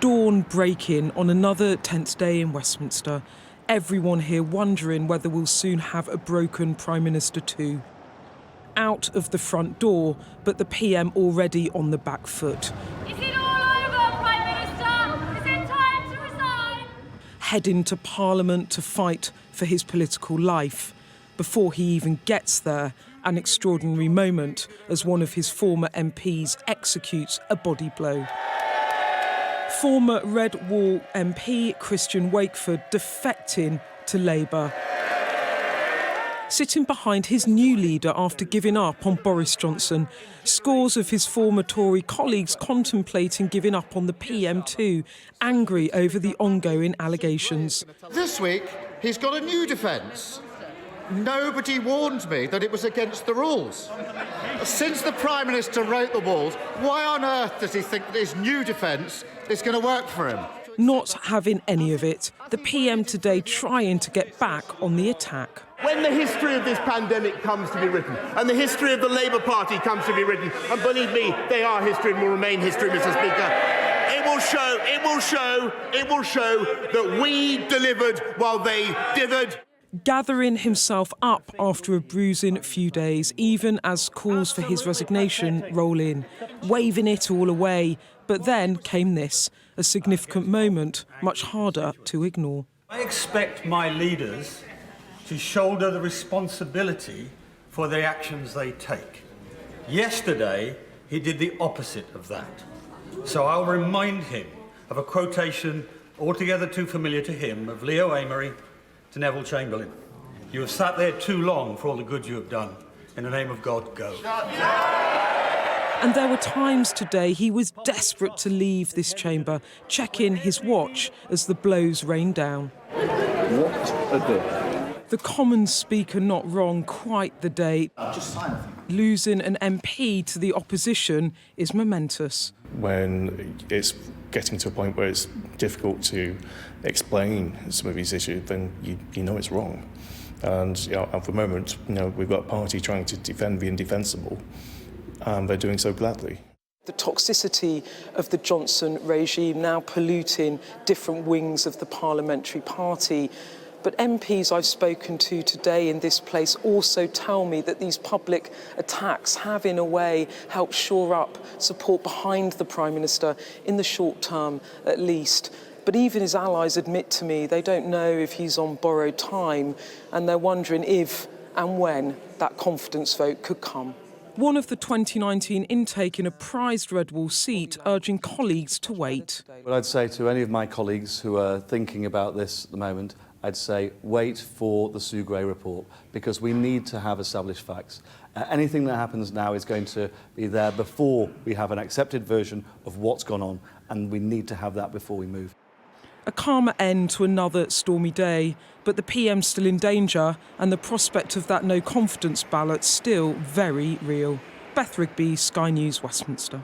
Dawn break-in on another tense day in Westminster. Everyone here wondering whether we'll soon have a broken Prime Minister too. Out of the front door, but the PM already on the back foot. Is it all over, Prime Minister? Is it time to resign? Heading to Parliament to fight for his political life. Before he even gets there, an extraordinary moment as one of his former MPs executes a body blow. Former Red Wall MP Christian Wakeford defecting to Labour. Sitting behind his new leader after giving up on Boris Johnson. Scores of his former Tory colleagues contemplating giving up on the PM too, angry over the ongoing allegations. This week, he's got a new defence. Nobody warned me that it was against the rules. Since the Prime Minister wrote the walls, why on earth does he think that his new defence is going to work for him? Not having any of it, the PM today trying to get back on the attack. When the history of this pandemic comes to be written, and the history of the Labour Party comes to be written, and believe me, they are history and will remain history, Mr. Speaker, it will show that we delivered while they dithered. Gathering himself up after a bruising few days, even as calls for his resignation roll in, waving it all away. But then came this, a significant moment, much harder to ignore. I expect my leaders to shoulder the responsibility for the actions they take. Yesterday, he did the opposite of that. So I'll remind him of a quotation altogether too familiar to him of Leo Amery to Neville Chamberlain. You have sat there too long for all the good you have done. In the name of God, go. And there were times today he was desperate to leave this chamber, checking his watch as the blows rained down. What a day. The Commons Speaker not wrong quite the day. Losing an MP to the opposition is momentous. When it's getting to a point where it's difficult to explain some of these issues, then you know it's wrong. And at the moment, we've got a party trying to defend the indefensible, and they're doing so gladly. The toxicity of the Johnson regime now polluting different wings of the parliamentary party. But MPs I've spoken to today in this place also tell me that these public attacks have, in a way, helped shore up support behind the Prime Minister in the short term, at least. But even his allies admit to me they don't know if he's on borrowed time, and they're wondering if and when that confidence vote could come. One of the 2019 intake in a prized Red Wall seat, urging colleagues to wait. What I'd say to any of my colleagues who are thinking about this at the moment, I'd say wait for the Sue Gray report, because we need to have established facts. Anything that happens now is going to be there before we have an accepted version of what's gone on, and we need to have that before we move. A calmer end to another stormy day, but the PM's still in danger and the prospect of that no-confidence ballot still very real. Beth Rigby, Sky News, Westminster.